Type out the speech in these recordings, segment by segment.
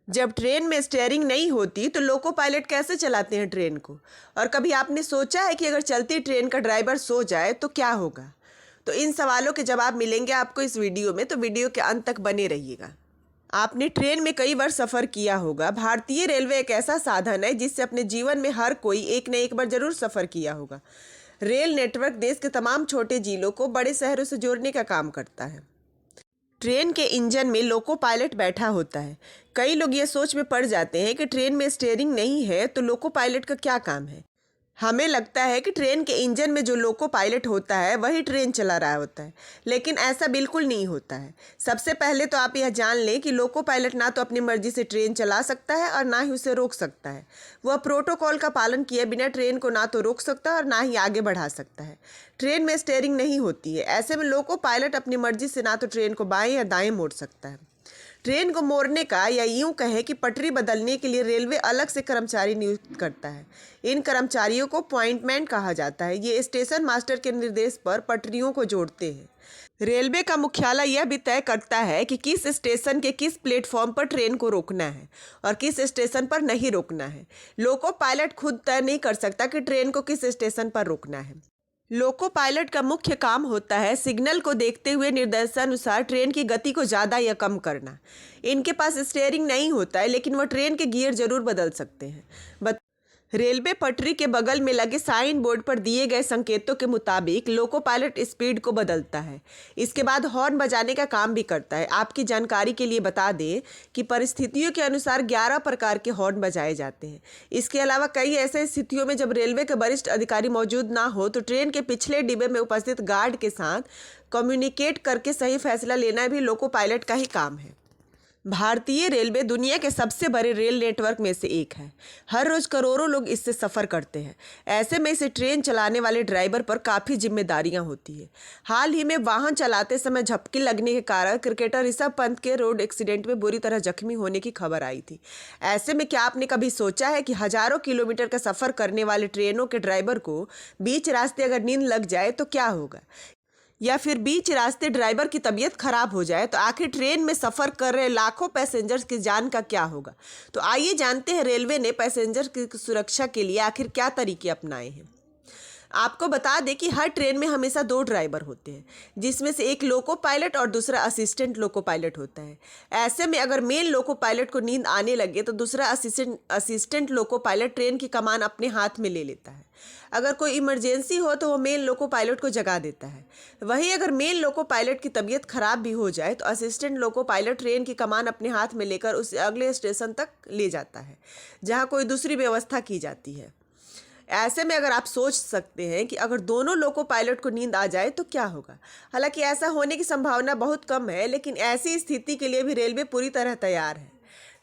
जब ट्रेन में स्टीयरिंग नहीं होती तो लोको पायलट कैसे चलाते हैं ट्रेन को? और कभी आपने सोचा है कि अगर चलती ट्रेन का ड्राइवर सो जाए तो क्या होगा? तो इन सवालों के जवाब मिलेंगे आपको इस वीडियो में, तो वीडियो के अंत तक बने रहिएगा। आपने ट्रेन में कई बार सफ़र किया होगा। भारतीय रेलवे एक ऐसा साधन है जिससे अपने जीवन में हर कोई एक न एक बार जरूर सफ़र किया होगा। रेल नेटवर्क देश के तमाम छोटे जिलों को बड़े शहरों से जोड़ने का काम करता है। ट्रेन के इंजन में लोको पायलट बैठा होता है। कई लोग ये सोच में पड़ जाते हैं कि ट्रेन में स्टीयरिंग नहीं है तो लोको पायलट का क्या काम है। हमें लगता है कि ट्रेन के इंजन में जो लोको पायलट होता है वही ट्रेन चला रहा होता है, लेकिन ऐसा बिल्कुल नहीं होता है। सबसे पहले तो आप यह जान लें कि लोको पायलट ना तो अपनी मर्जी से ट्रेन चला सकता है और ना ही उसे रोक सकता है। वह प्रोटोकॉल का पालन किए बिना ट्रेन को ना तो रोक सकता है और ना ही आगे बढ़ा सकता है। ट्रेन में स्टीयरिंग नहीं होती है, ऐसे में लोको पायलट अपनी मर्जी से ना तो ट्रेन को बाएं या दाएं मोड़ सकता है। ट्रेन को मोड़ने का या यूं कहें कि पटरी बदलने के लिए रेलवे अलग से कर्मचारी नियुक्त करता है। इन कर्मचारियों को पॉइंटमैन कहा जाता है। ये स्टेशन मास्टर के निर्देश पर पटरियों को जोड़ते हैं। रेलवे का मुख्यालय यह भी तय करता है कि किस स्टेशन के किस प्लेटफॉर्म पर ट्रेन को रोकना है और किस स्टेशन पर नहीं रोकना है। लोको पायलट खुद तय नहीं कर सकता कि ट्रेन को किस स्टेशन पर रोकना है। लोको पायलट का मुख्य काम होता है सिग्नल को देखते हुए निर्देशानुसार ट्रेन की गति को ज़्यादा या कम करना। इनके पास स्टीयरिंग नहीं होता है, लेकिन वह ट्रेन के गियर जरूर बदल सकते हैं। रेलवे पटरी के बगल में लगे साइन बोर्ड पर दिए गए संकेतों के मुताबिक लोको पायलट स्पीड को बदलता है। इसके बाद हॉर्न बजाने का काम भी करता है। आपकी जानकारी के लिए बता दें कि परिस्थितियों के अनुसार 11 प्रकार के हॉर्न बजाए जाते हैं। इसके अलावा कई ऐसे स्थितियों में जब रेलवे के वरिष्ठ अधिकारी मौजूद ना हो तो ट्रेन के पिछले डिब्बे में उपस्थित गार्ड के साथ कम्युनिकेट करके सही फैसला लेना भी लोको पायलट का ही काम है। भारतीय रेलवे दुनिया के सबसे बड़े रेल नेटवर्क में से एक है। हर रोज करोड़ों लोग इससे सफ़र करते हैं। ऐसे में इसे ट्रेन चलाने वाले ड्राइवर पर काफ़ी जिम्मेदारियां होती है। हाल ही में वाहन चलाते समय झपकी लगने के कारण क्रिकेटर ऋषभ पंत के रोड एक्सीडेंट में बुरी तरह जख्मी होने की खबर आई थी। ऐसे में क्या आपने कभी सोचा है कि हजारों किलोमीटर का सफ़र करने वाले ट्रेनों के ड्राइवर को बीच रास्ते अगर नींद लग जाए तो क्या होगा, या फिर बीच रास्ते ड्राइवर की तबीयत खराब हो जाए तो आखिर ट्रेन में सफ़र कर रहे लाखों पैसेंजर्स की जान का क्या होगा। तो आइए जानते हैं रेलवे ने पैसेंजर की सुरक्षा के लिए आखिर क्या तरीके अपनाए हैं। आपको बता दें कि हर ट्रेन में हमेशा 2 ड्राइवर होते हैं, जिसमें से एक लोको पायलट और दूसरा असिस्टेंट लोको पायलट होता है। ऐसे में अगर मेन लोको पायलट को नींद आने लगे तो दूसरा असिस्टेंट लोको पायलट ट्रेन की कमान अपने हाथ में ले लेता है। अगर कोई इमरजेंसी हो तो वो मेन लोको पायलट को जगा देता है। वहीं अगर मेन लोको पायलट की तबीयत खराब भी हो जाए तो असिस्टेंट लोको पायलट ट्रेन की कमान अपने हाथ में लेकर उसे अगले स्टेशन तक ले जाता है, जहाँ कोई दूसरी व्यवस्था की जाती है। ऐसे में अगर आप सोच सकते हैं कि अगर दोनों लोको पायलट को नींद आ जाए तो क्या होगा। हालांकि ऐसा होने की संभावना बहुत कम है, लेकिन ऐसी स्थिति के लिए भी रेलवे पूरी तरह तैयार है।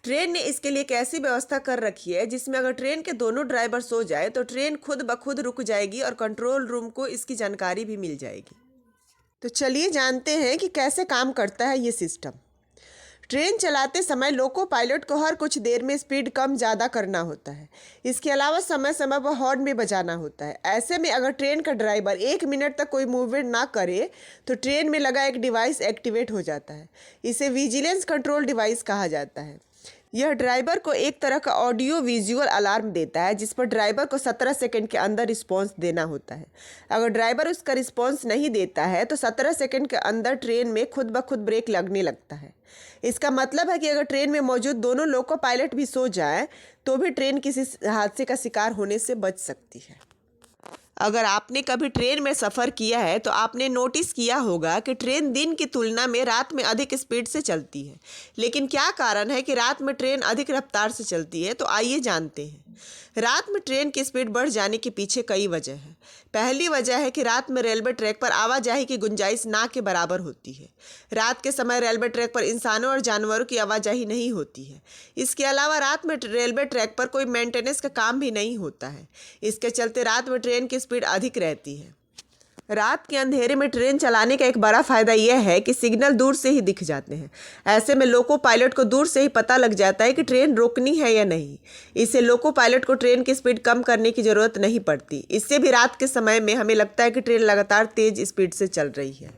ट्रेन ने इसके लिए एक ऐसी व्यवस्था कर रखी है जिसमें अगर ट्रेन के दोनों ड्राइवर सो जाए तो ट्रेन खुद ब खुद रुक जाएगी और कंट्रोल रूम को इसकी जानकारी भी मिल जाएगी। तो चलिए जानते हैं कि कैसे काम करता है ये सिस्टम। ट्रेन चलाते समय लोको पायलट को हर कुछ देर में स्पीड कम ज़्यादा करना होता है। इसके अलावा समय समय पर हॉर्न भी बजाना होता है। ऐसे में अगर ट्रेन का ड्राइवर 1 मिनट तक कोई मूवमेंट ना करे तो ट्रेन में लगा एक डिवाइस एक्टिवेट हो जाता है। इसे विजिलेंस कंट्रोल डिवाइस कहा जाता है। यह ड्राइवर को एक तरह का ऑडियो विजुअल अलार्म देता है, जिस पर ड्राइवर को 17 सेकंड के अंदर रिस्पॉन्स देना होता है। अगर ड्राइवर उसका रिस्पॉन्स नहीं देता है तो 17 सेकंड के अंदर ट्रेन में खुद ब खुद ब्रेक लगने लगता है। इसका मतलब है कि अगर ट्रेन में मौजूद दोनों लोको पायलट भी सो जाए तो भी ट्रेन किसी हादसे का शिकार होने से बच सकती है। अगर आपने कभी ट्रेन में सफ़र किया है तो आपने नोटिस किया होगा कि ट्रेन दिन की तुलना में रात में अधिक स्पीड से चलती है। लेकिन क्या कारण है कि रात में ट्रेन अधिक रफ्तार से चलती है, तो आइए जानते हैं। रात में ट्रेन की स्पीड बढ़ जाने के पीछे कई वजह हैं। पहली वजह है कि रात में रेलवे ट्रैक पर आवाजाही की गुंजाइश ना के बराबर होती है। रात के समय रेलवे ट्रैक पर इंसानों और जानवरों की आवाजाही नहीं होती है। इसके अलावा रात में रेलवे ट्रैक पर कोई मेंटेनेंस का काम भी नहीं होता है। इसके चलते रात में ट्रेन की स्पीड अधिक रहती है। रात के अंधेरे में ट्रेन चलाने का एक बड़ा फायदा यह है कि सिग्नल दूर से ही दिख जाते हैं। ऐसे में लोको पायलट को दूर से ही पता लग जाता है कि ट्रेन रोकनी है या नहीं। इससे लोको पायलट को ट्रेन की स्पीड कम करने की ज़रूरत नहीं पड़ती। इससे भी रात के समय में हमें लगता है कि ट्रेन लगातार तेज़ स्पीड से चल रही है।